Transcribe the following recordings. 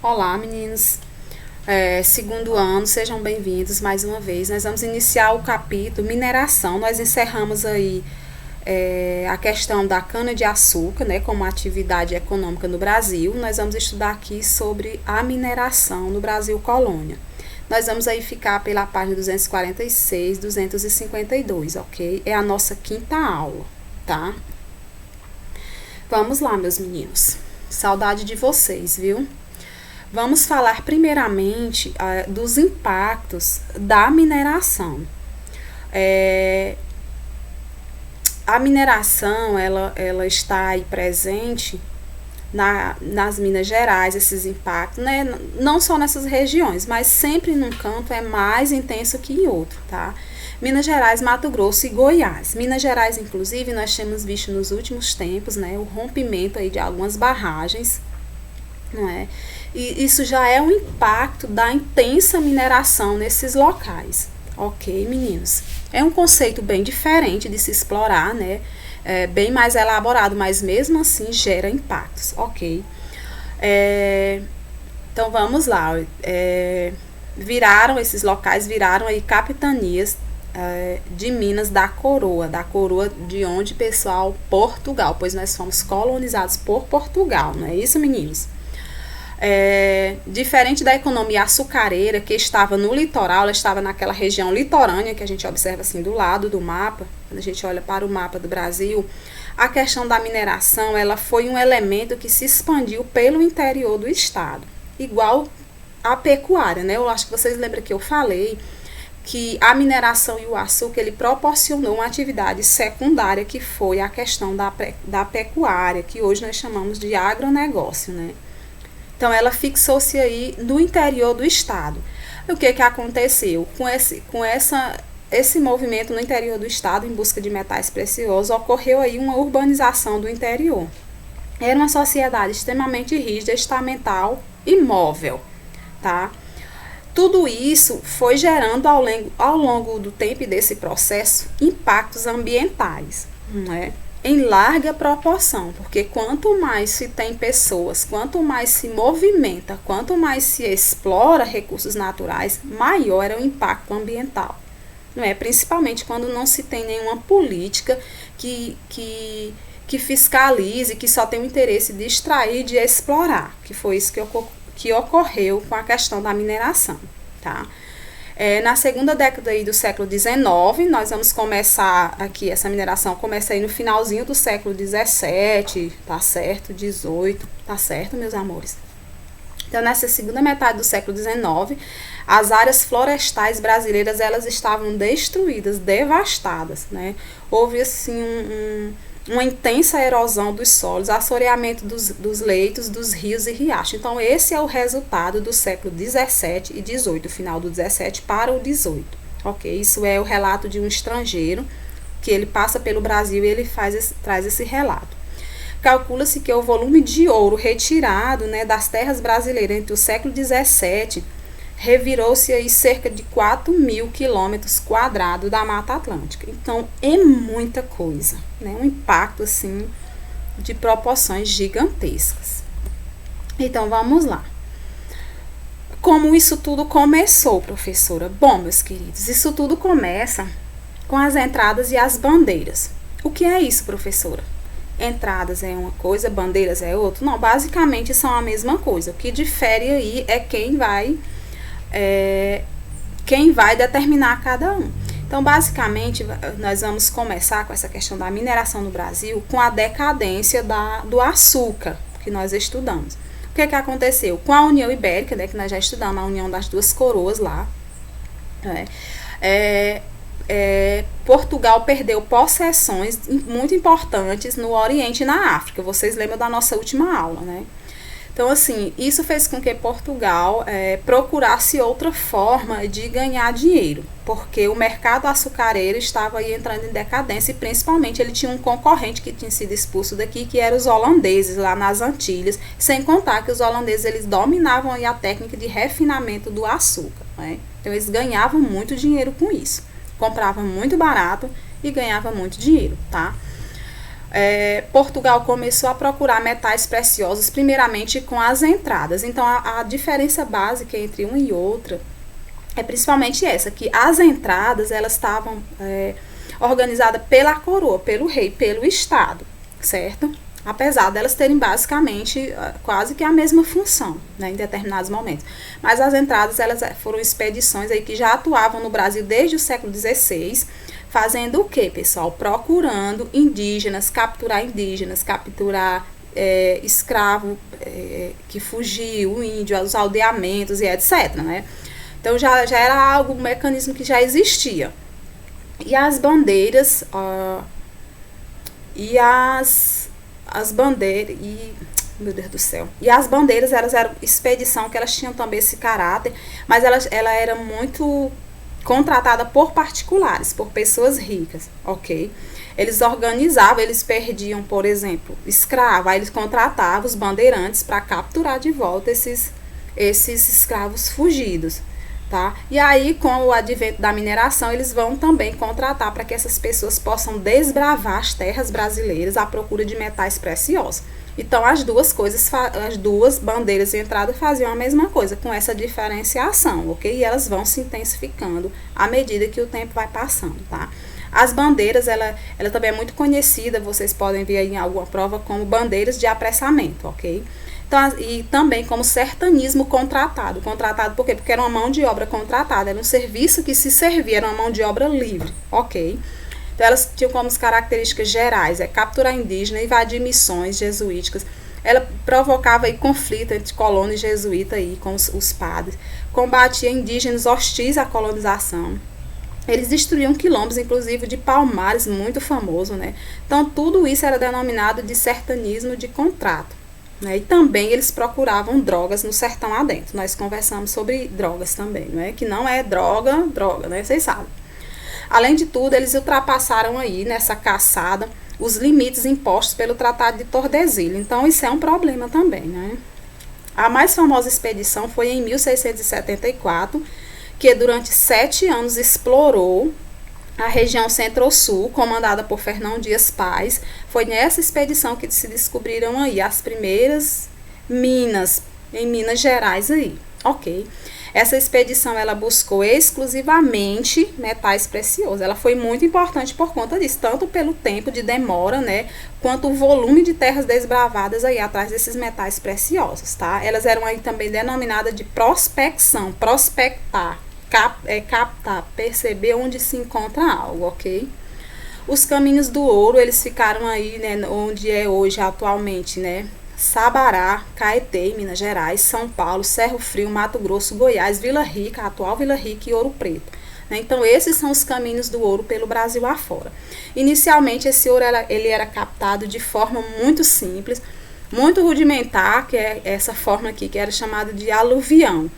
Olá, meninos. Segundo ano, sejam bem-vindos mais uma vez. Nós vamos iniciar o capítulo mineração. Nós encerramos aí a questão da cana-de-açúcar, né, como atividade econômica no Brasil. Nós vamos estudar aqui sobre a mineração no Brasil colônia. Nós vamos aí ficar pela página 246, 252, ok? É a nossa quinta aula, tá? Vamos lá, meus meninos. Saudade de vocês, viu? Vamos falar primeiramente dos impactos da mineração. A mineração ela está aí presente nas Minas Gerais, esses impactos, né? Não só nessas regiões, mas sempre num canto é mais intenso que em outro, tá? Minas Gerais, Mato Grosso e Goiás. Minas Gerais, inclusive, nós temos visto nos últimos tempos, né, o rompimento aí de algumas barragens, não é? E isso já é um impacto da intensa mineração nesses locais. Ok, meninos? É um conceito bem diferente de se explorar, né? Bem mais elaborado, mas mesmo assim gera impactos, ok? Então vamos lá. Esses locais viraram aí capitanias de Minas da coroa de onde, pessoal? Portugal, pois nós fomos colonizados por Portugal, não é isso, meninos? Diferente da economia açucareira, que estava no litoral, ela estava naquela região litorânea que a gente observa assim do lado do mapa, quando a gente olha para o mapa do Brasil, a questão da mineração ela foi um elemento que se expandiu pelo interior do estado, igual a pecuária, né? Eu acho que vocês lembram que eu falei que a mineração e o açúcar ele proporcionou uma atividade secundária que foi a questão da pecuária, que hoje nós chamamos de agronegócio, né? Então, ela fixou-se aí no interior do estado. O que aconteceu? Com esse movimento no interior do estado, em busca de metais preciosos, ocorreu aí uma urbanização do interior. Era uma sociedade extremamente rígida, estamental e móvel, tá? Tudo isso foi gerando ao longo do tempo e desse processo impactos ambientais, não é? Em larga proporção, porque quanto mais se tem pessoas, quanto mais se movimenta, quanto mais se explora recursos naturais, maior é o impacto ambiental, não é? Principalmente quando não se tem nenhuma política que fiscalize, que só tem o interesse de extrair, de explorar, que foi isso que ocorreu com a questão da mineração, tá? Na segunda década aí do século XIX, nós vamos começar aqui, essa mineração começa aí no finalzinho do século XVII, tá certo? XVIII, tá certo, meus amores? Então, nessa segunda metade do século XIX, as áreas florestais brasileiras, elas estavam destruídas, devastadas, né? Houve, assim, uma intensa erosão dos solos, assoreamento dos leitos, dos rios e riachos. Então, esse é o resultado do século XVII e XVIII, do final do XVII para o XVIII. Ok? Isso é o relato de um estrangeiro que ele passa pelo Brasil e ele traz esse relato. Calcula-se que o volume de ouro retirado, né, das terras brasileiras entre o século XVII revirou-se aí cerca de 4.000 quilômetros quadrados da Mata Atlântica. Então, é muita coisa, né? Um impacto, assim, de proporções gigantescas. Então, vamos lá. Como isso tudo começou, professora? Bom, meus queridos, isso tudo começa com as entradas e as bandeiras. O que é isso, professora? Entradas é uma coisa, bandeiras é outra? Não, basicamente são a mesma coisa. O que difere aí é quem vai determinar cada um. Então, basicamente, nós vamos começar com essa questão da mineração no Brasil com a decadência do açúcar, que nós estudamos. O que aconteceu? Com a União Ibérica, né, que nós já estudamos, a união das duas coroas lá, Portugal perdeu possessões muito importantes no Oriente e na África. Vocês lembram da nossa última aula, né? Então, assim, isso fez com que Portugal procurasse outra forma de ganhar dinheiro, porque o mercado açucareiro estava aí entrando em decadência e, principalmente, ele tinha um concorrente que tinha sido expulso daqui, que eram os holandeses, lá nas Antilhas, sem contar que os holandeses, eles dominavam aí a técnica de refinamento do açúcar, né? Então, eles ganhavam muito dinheiro com isso, compravam muito barato e ganhavam muito dinheiro, tá? Portugal começou a procurar metais preciosos primeiramente com as entradas. Então, a diferença básica entre uma e outra é principalmente essa, que as entradas, elas estavam organizadas pela coroa, pelo rei, pelo Estado, certo? Apesar delas terem basicamente quase que a mesma função, né, em determinados momentos. Mas as entradas, elas foram expedições aí que já atuavam no Brasil desde o século XVI, fazendo o que, pessoal? Procurando indígenas, capturar escravo que fugiu, o índio, os aldeamentos e etc, né? Então, já era um mecanismo que já existia. E as bandeiras, as bandeiras, meu Deus do céu, e as bandeiras, elas eram expedição, que elas tinham também esse caráter, mas ela era muito contratada por particulares, por pessoas ricas, ok? Eles organizavam, eles perdiam, por exemplo, escravo, aí eles contratavam os bandeirantes para capturar de volta esses escravos fugidos, tá? E aí, com o advento da mineração, eles vão também contratar para que essas pessoas possam desbravar as terras brasileiras à procura de metais preciosos. Então, as duas bandeiras de entrada faziam a mesma coisa, com essa diferenciação, ok? E elas vão se intensificando à medida que o tempo vai passando, tá? As bandeiras, ela também é muito conhecida, vocês podem ver aí em alguma prova, como bandeiras de apressamento, ok? Então, e também como sertanismo contratado. Contratado por quê? Porque era uma mão de obra contratada, era um serviço que se servia, era uma mão de obra livre, ok? Então, elas tinham como características gerais, capturar indígena, invadir missões jesuíticas. Ela provocava aí conflito entre colonos e jesuítas aí, com os padres. Combatia indígenas hostis à colonização. Eles destruíam quilombos, inclusive de Palmares, muito famoso, né? Então, tudo isso era denominado de sertanismo de contrato, né? E também eles procuravam drogas no sertão adentro. Nós conversamos sobre drogas também, não é? Que não é droga, né? Vocês sabem. Além de tudo, eles ultrapassaram aí, nessa caçada, os limites impostos pelo Tratado de Tordesilhas. Então, isso é um problema também, né? A mais famosa expedição foi em 1674, que durante 7 anos explorou a região Centro-Sul, comandada por Fernão Dias Paz. Foi nessa expedição que se descobriram aí as primeiras minas, em Minas Gerais aí, ok? Essa expedição, ela buscou exclusivamente metais preciosos. Ela foi muito importante por conta disso, tanto pelo tempo de demora, né, quanto o volume de terras desbravadas aí atrás desses metais preciosos, tá? Elas eram aí também denominadas de prospecção, prospectar, captar, perceber onde se encontra algo, ok? Os caminhos do ouro, eles ficaram aí, né, onde é hoje atualmente, né? Sabará, Caeté, Minas Gerais, São Paulo, Cerro Frio, Mato Grosso, Goiás, Vila Rica, atual Vila Rica e Ouro Preto, né? Então, esses são os caminhos do ouro pelo Brasil afora. Inicialmente, esse ouro ele era captado de forma muito simples, muito rudimentar, que é essa forma aqui, que era chamada de aluvião.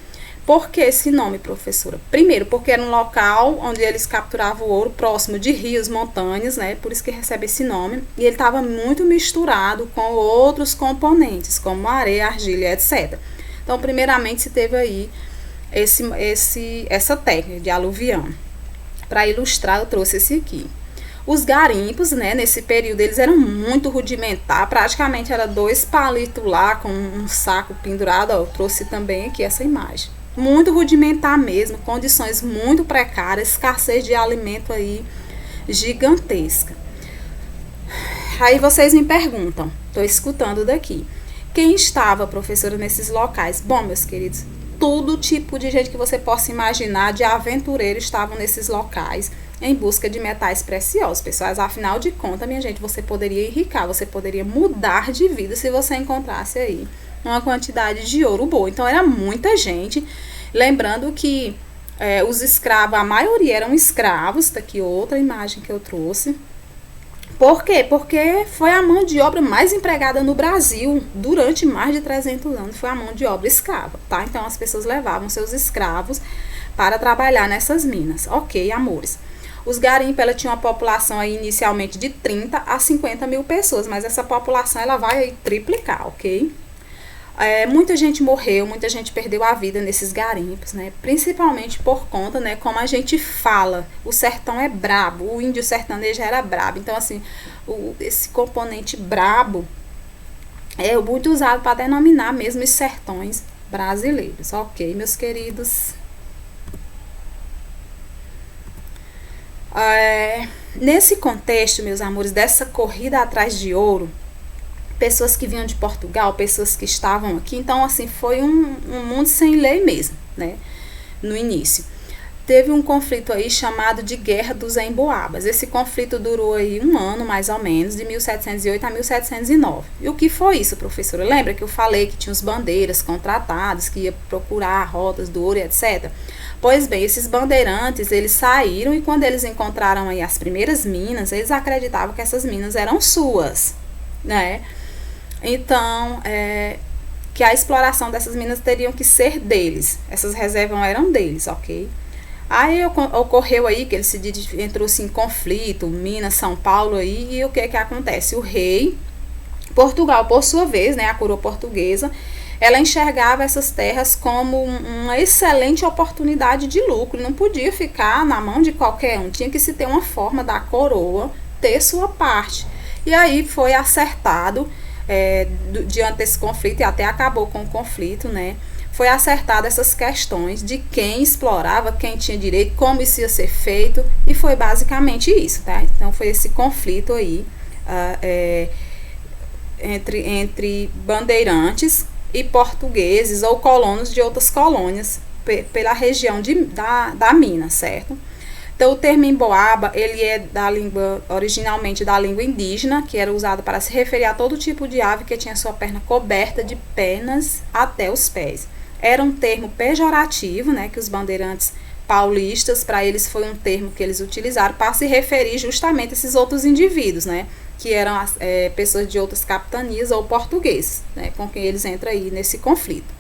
Por que esse nome, professora? Primeiro, porque era um local onde eles capturavam o ouro próximo de rios, montanhas, né? Por isso que recebe esse nome. E ele estava muito misturado com outros componentes, como areia, argila, etc. Então, primeiramente, se teve aí essa técnica de aluvião. Para ilustrar, eu trouxe esse aqui. Os garimpos, né, nesse período, eles eram muito rudimentar, praticamente era 2 palitos lá com um saco pendurado. Ó, eu trouxe também aqui essa imagem. Muito rudimentar mesmo, condições muito precárias, escassez de alimento aí gigantesca. Aí vocês me perguntam, estou escutando daqui, quem estava, professora, nesses locais? Bom, meus queridos, todo tipo de gente que você possa imaginar, de aventureiro, estavam nesses locais em busca de metais preciosos, pessoal. Afinal de contas, minha gente, você poderia enriquecer, você poderia mudar de vida se você encontrasse aí uma quantidade de ouro boa. Então, era muita gente. Lembrando que os escravos, a maioria eram escravos. Tá aqui outra imagem que eu trouxe. Por quê? Porque foi a mão de obra mais empregada no Brasil durante mais de 300 anos. Foi a mão de obra escrava, tá? Então, as pessoas levavam seus escravos para trabalhar nessas minas. Ok, amores. Os garimpos, ela tinha uma população aí inicialmente de 30 a 50 mil pessoas, mas essa população ela vai aí triplicar, ok? Muita gente morreu, muita gente perdeu a vida nesses garimpos, né? Principalmente por conta, né, como a gente fala, o sertão é brabo, o índio sertanejo era brabo. Então, assim, esse componente brabo é muito usado para denominar mesmo os sertões brasileiros. Ok, meus queridos? Nesse contexto, meus amores, dessa corrida atrás de ouro, pessoas que vinham de Portugal, pessoas que estavam aqui, então assim, foi um mundo sem lei mesmo, né, no início. Teve um conflito aí chamado de Guerra dos Emboabas. Esse conflito durou aí um ano, mais ou menos, de 1708 a 1709. E o que foi isso, professora? Lembra que eu falei que tinha os bandeiras contratados, que ia procurar rotas do ouro e etc? Pois bem, esses bandeirantes, eles saíram e quando eles encontraram aí as primeiras minas, eles acreditavam que essas minas eram suas, né? Então, que a exploração dessas minas teriam que ser deles. Essas reservas eram deles, ok? Aí ocorreu aí que ele entrou-se em conflito, Minas, São Paulo aí, e o que acontece? O rei, Portugal, por sua vez, né, a coroa portuguesa, ela enxergava essas terras como uma excelente oportunidade de lucro, não podia ficar na mão de qualquer um, tinha que se ter uma forma da coroa ter sua parte. E aí foi acertado, diante desse conflito, e até acabou com o conflito, né, foi acertado essas questões de quem explorava, quem tinha direito, como isso ia ser feito, e foi basicamente isso, tá? Então foi esse conflito aí entre bandeirantes e portugueses ou colonos de outras colônias pela região da Minas, certo? Então o termo emboaba, ele é originalmente da língua indígena, que era usado para se referir a todo tipo de ave que tinha sua perna coberta de penas até os pés. Era um termo pejorativo, né, que os bandeirantes paulistas, para eles foi um termo que eles utilizaram para se referir justamente a esses outros indivíduos, né, que eram pessoas de outras capitanias ou portugueses, né, com quem eles entram aí nesse conflito.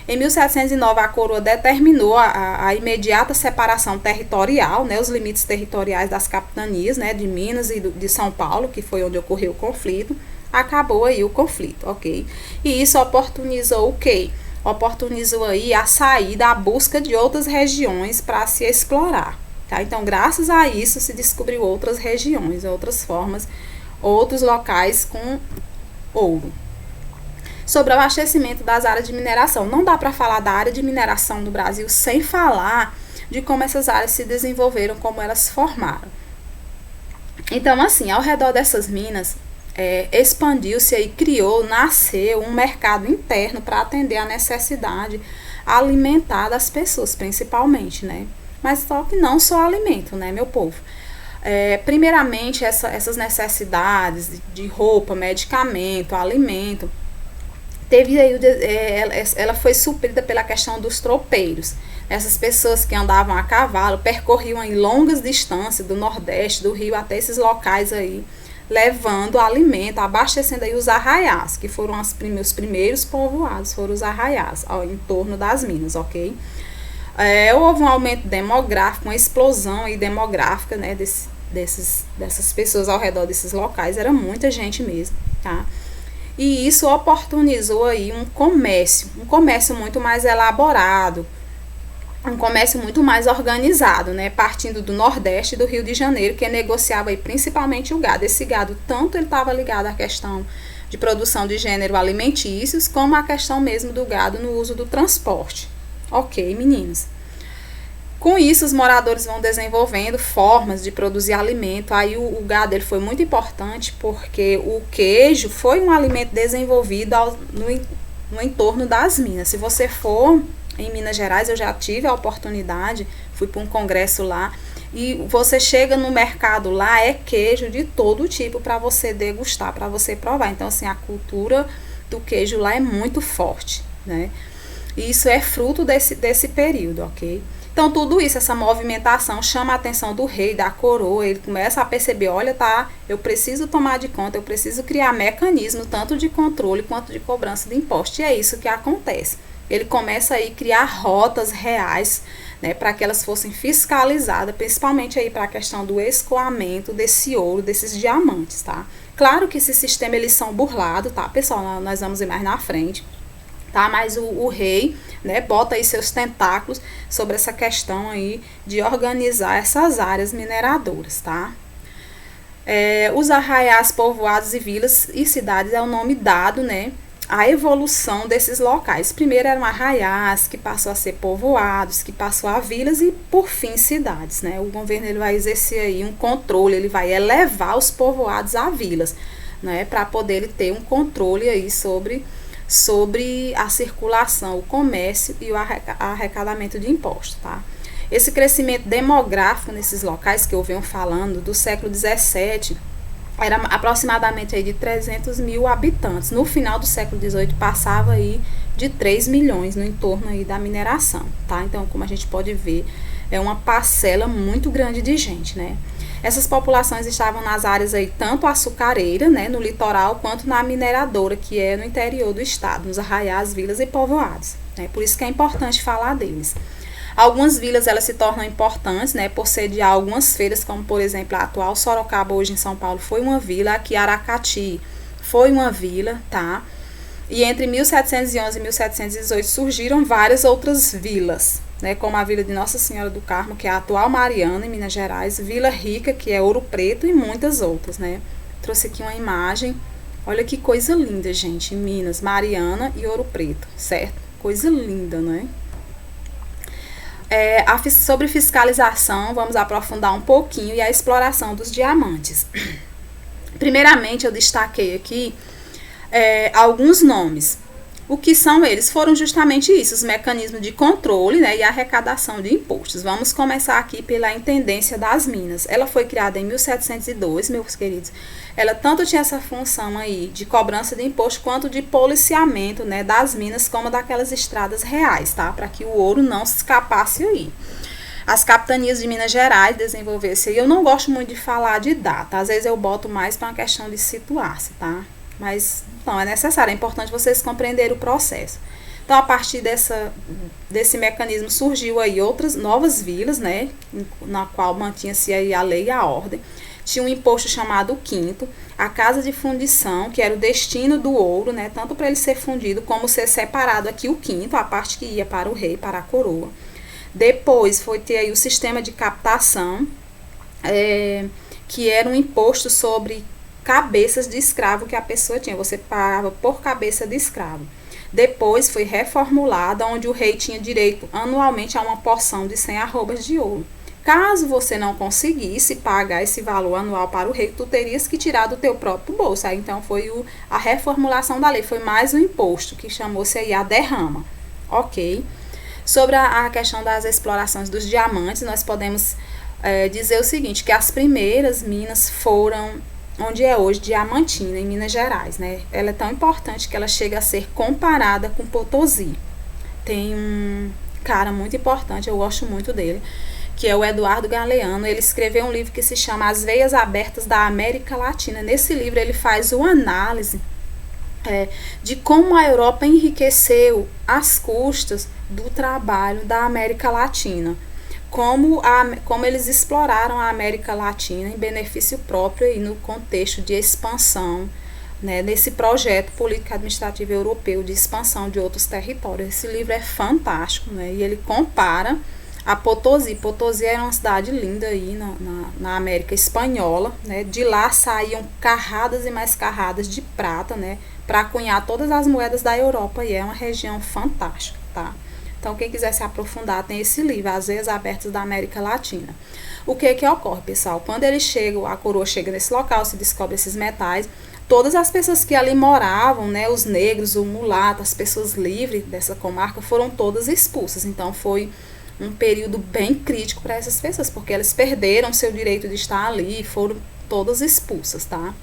Em 1709, a coroa determinou a imediata separação territorial, né, os limites territoriais das capitanias, né, de Minas e de São Paulo, que foi onde ocorreu o conflito. Acabou aí o conflito, ok? E isso oportunizou o quê? Oportunizou aí a saída, a busca de outras regiões para se explorar, tá? Então, graças a isso, se descobriu outras regiões, outras formas, outros locais com ouro. Sobre o abastecimento das áreas de mineração, não dá para falar da área de mineração do Brasil sem falar de como essas áreas se desenvolveram, como elas se formaram. Então, assim, ao redor dessas minas, expandiu-se e nasceu um mercado interno para atender a necessidade alimentar das pessoas, principalmente, né? Mas só que não só alimento, né, meu povo? Primeiramente, essas necessidades de roupa, medicamento, alimento, ela foi suprida pela questão dos tropeiros. Essas pessoas que andavam a cavalo percorriam em longas distâncias do Nordeste, do Rio, até esses locais aí, levando alimento, abastecendo aí os arraiais, que foram os primeiros povoados, foram os arraiais, em torno das minas, ok? Houve um aumento demográfico, uma explosão aí demográfica, né, dessas pessoas ao redor desses locais, era muita gente mesmo, tá? E isso oportunizou aí um comércio muito mais elaborado, um comércio muito mais organizado, né, partindo do Nordeste e do Rio de Janeiro, que negociava aí principalmente o gado. Esse gado, tanto ele estava ligado à questão de produção de gênero alimentícios, como à questão mesmo do gado no uso do transporte. Ok, meninos? Com isso, os moradores vão desenvolvendo formas de produzir alimento. Aí o gado ele foi muito importante porque o queijo foi um alimento desenvolvido no entorno das minas. Se você for em Minas Gerais, eu já tive a oportunidade, fui para um congresso lá, e você chega no mercado lá, é queijo de todo tipo para você degustar, para você provar. Então, assim, a cultura do queijo lá é muito forte, né? E isso é fruto desse período, ok? Então, tudo isso, essa movimentação chama a atenção do rei, da coroa, ele começa a perceber, olha, tá, eu preciso tomar de conta, eu preciso criar mecanismo, tanto de controle quanto de cobrança de imposto, e é isso que acontece. Ele começa aí a criar rotas reais, né, para que elas fossem fiscalizadas, principalmente aí para a questão do escoamento desse ouro, desses diamantes, tá? Claro que esse sistema eles são burlados, tá, pessoal? Nós vamos ir mais na frente. tá? Mas o rei, né, bota aí seus tentáculos sobre essa questão aí de organizar essas áreas mineradoras, tá? Os arraiais, povoados e vilas e cidades é o nome dado, né, à evolução desses locais. Primeiro eram arraiais, que passou a ser povoados, que passou a vilas e, por fim, cidades, né? O governo ele vai exercer aí um controle, ele vai elevar os povoados a vilas, né, para poder ele ter um controle aí sobre a circulação, o comércio e o arrecadamento de impostos, tá? Esse crescimento demográfico nesses locais que eu venho falando do século XVII era aproximadamente aí de 300 mil habitantes. No final do século XVIII passava aí de 3 milhões no entorno aí da mineração, tá? Então, como a gente pode ver, é uma parcela muito grande de gente, né? Essas populações estavam nas áreas aí tanto açucareira, né, no litoral, quanto na mineradora, que é no interior do estado, nos arraiais, vilas e povoados, né? Por isso que é importante falar deles. Algumas vilas elas se tornam importantes, né, por sediar algumas feiras, como por exemplo a atual Sorocaba, hoje em São Paulo, foi uma vila. Aqui Aracati foi uma vila, tá? E entre 1711 e 1718 surgiram várias outras vilas, né, como a Vila de Nossa Senhora do Carmo, que é a atual Mariana, em Minas Gerais, Vila Rica, que é Ouro Preto, e muitas outras, né? Trouxe aqui uma imagem, olha que coisa linda, gente, em Minas, Mariana e Ouro Preto, certo? Coisa linda, né? Sobre fiscalização, vamos aprofundar um pouquinho, e a exploração dos diamantes. Primeiramente, eu destaquei aqui alguns nomes. O que são eles? Foram justamente isso, os mecanismos de controle, né, e arrecadação de impostos. Vamos começar aqui pela Intendência das Minas. Ela foi criada em 1702, meus queridos. Ela tanto tinha essa função aí de cobrança de imposto, quanto de policiamento, né, das minas, como daquelas estradas reais, tá? Para que o ouro não se escapasse aí. As capitanias de Minas Gerais desenvolveram-se. Eu não gosto muito de falar de data, às vezes eu boto mais para uma questão de situar-se, tá? Mas não é necessário, é importante vocês compreenderem o processo. Então, a partir desse mecanismo surgiu aí outras novas vilas, né, na qual mantinha-se aí a lei e a ordem. Tinha um imposto chamado quinto, a casa de fundição, que era o destino do ouro, né, tanto para ele ser fundido como ser separado aqui o quinto, a parte que ia para o rei, para a coroa. Depois foi ter aí o sistema de captação, que era um imposto sobre cabeças de escravo que a pessoa tinha, você pagava por cabeça de escravo. Depois foi reformulada, onde o rei tinha direito anualmente a uma porção de 100 arrobas de ouro. Caso você não conseguisse pagar esse valor anual para o rei, tu terias que tirar do teu próprio bolso. Aí, então foi a reformulação da lei, foi mais um imposto, que chamou-se aí a derrama, ok? Sobre a questão das explorações dos diamantes, nós podemos dizer o seguinte, que as primeiras minas foram onde é hoje Diamantina, em Minas Gerais, né? Ela é tão importante que ela chega a ser comparada com Potosí. Tem um cara muito importante, eu gosto muito dele, que é o Eduardo Galeano. Ele escreveu um livro que se chama As Veias Abertas da América Latina. Nesse livro ele faz uma análise de como a Europa enriqueceu às custas do trabalho da América Latina. Como eles exploraram a América Latina em benefício próprio e no contexto de expansão, né, nesse projeto político-administrativo europeu de expansão de outros territórios. Esse livro é fantástico, né, e ele compara a Potosí. Potosí era uma cidade linda aí na América Espanhola, né, de lá saíam carradas e mais carradas de prata, né, para cunhar todas as moedas da Europa, e é uma região fantástica, tá? Então, quem quiser se aprofundar, tem esse livro, As Veias Abertas da América Latina. O que ocorre, pessoal? Quando eles chegam, a coroa chega nesse local, se descobre esses metais, todas as pessoas que ali moravam, né, os negros, o mulato, as pessoas livres dessa comarca, foram todas expulsas. Então, foi um período bem crítico para essas pessoas, porque elas perderam seu direito de estar ali e foram todas expulsas, tá?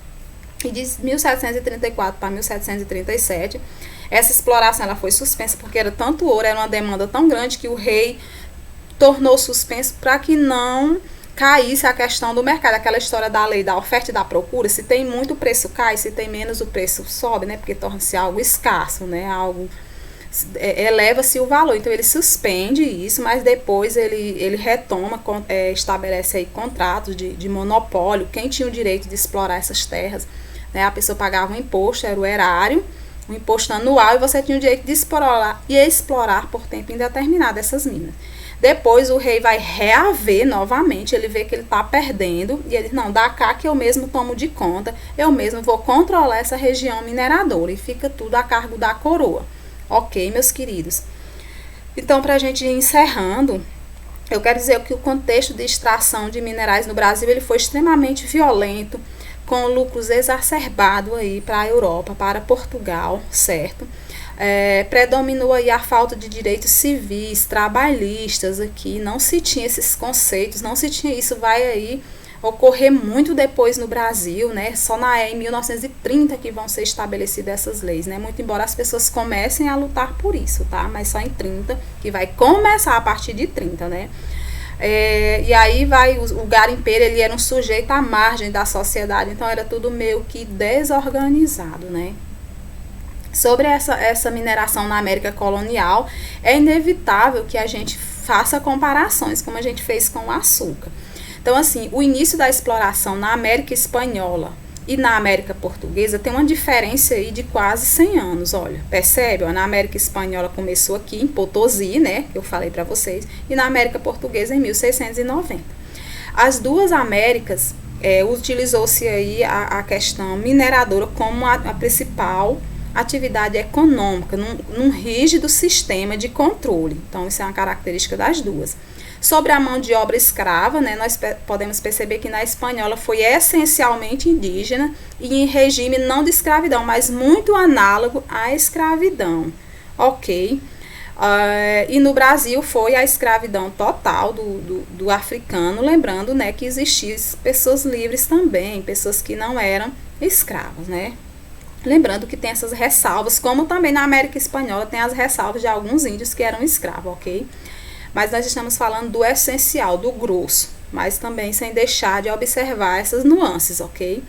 E de 1734 para 1737, essa exploração ela foi suspensa porque era tanto ouro, era uma demanda tão grande que o rei tornou suspenso para que não caísse a questão do mercado, aquela história da lei da oferta e da procura. Se tem muito, o preço cai, se tem menos, o preço sobe, né? Porque torna-se algo escasso, né? Algo eleva-se o valor. Então ele suspende isso, mas depois ele retoma, estabelece aí contratos de monopólio. Quem tinha o direito de explorar essas terras, né? A pessoa pagava um imposto, era o erário, um imposto anual, e você tinha o direito de explorar por tempo indeterminado essas minas. Depois o rei vai reaver novamente, ele vê que ele está perdendo, e ele diz, não, dá cá que eu mesmo tomo de conta, eu mesmo vou controlar essa região mineradora, e fica tudo a cargo da coroa. Ok, meus queridos? Então, para a gente ir encerrando, eu quero dizer que o contexto de extração de minerais no Brasil ele foi extremamente violento, com lucros exacerbados aí para a Europa, para Portugal, certo? Predominou aí a falta de direitos civis, trabalhistas aqui, não se tinha esses conceitos, não se tinha isso, vai aí ocorrer muito depois no Brasil, né? Só em 1930 que vão ser estabelecidas essas leis, né? Muito embora as pessoas comecem a lutar por isso, tá? Mas só em 30, que vai começar a partir de 30, né? E aí o garimpeiro, ele era um sujeito à margem da sociedade, então era tudo meio que desorganizado, né? Sobre essa mineração na América colonial, é inevitável que a gente faça comparações, como a gente fez com o açúcar. Então, assim, o início da exploração na América Espanhola e na América Portuguesa tem uma diferença aí de quase 100 anos, olha, percebe? Ó, na América Espanhola começou aqui em Potosí, né, que eu falei para vocês, e na América Portuguesa em 1690. As duas Américas, utilizou-se aí a questão mineradora como a principal atividade econômica, num rígido sistema de controle. Então, isso é uma característica das duas. Sobre a mão de obra escrava, né, nós podemos perceber que na espanhola foi essencialmente indígena e em regime não de escravidão, mas muito análogo à escravidão, ok? E no Brasil foi a escravidão total do africano, lembrando, né, que existiam pessoas livres também, pessoas que não eram escravas, né? Lembrando que tem essas ressalvas, como também na América Espanhola tem as ressalvas de alguns índios que eram escravos, ok? Mas nós estamos falando do essencial, do grosso, mas também sem deixar de observar essas nuances, ok?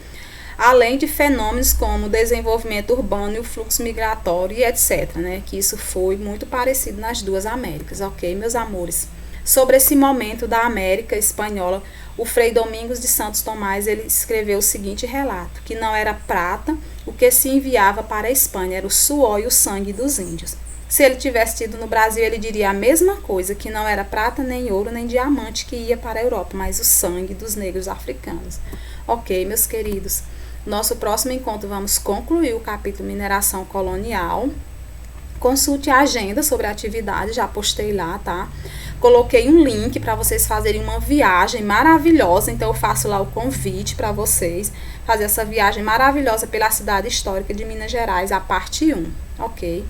Além de fenômenos como o desenvolvimento urbano e o fluxo migratório e etc, né? Que isso foi muito parecido nas duas Américas, ok, meus amores? Sobre esse momento da América Espanhola, o Frei Domingos de Santos Tomás, ele escreveu o seguinte relato, que não era prata o que se enviava para a Espanha, era o suor e o sangue dos índios. Se ele tivesse tido no Brasil, ele diria a mesma coisa, que não era prata, nem ouro, nem diamante que ia para a Europa, mas o sangue dos negros africanos. Ok, meus queridos, nosso próximo encontro vamos concluir o capítulo Mineração Colonial. Consulte a agenda sobre a atividade, já postei lá, tá? Coloquei um link para vocês fazerem uma viagem maravilhosa, então eu faço lá o convite para vocês fazer essa viagem maravilhosa pela cidade histórica de Minas Gerais, a parte 1, ok?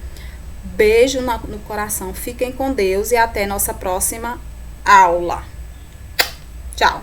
Beijo no coração, fiquem com Deus e até nossa próxima aula. Tchau!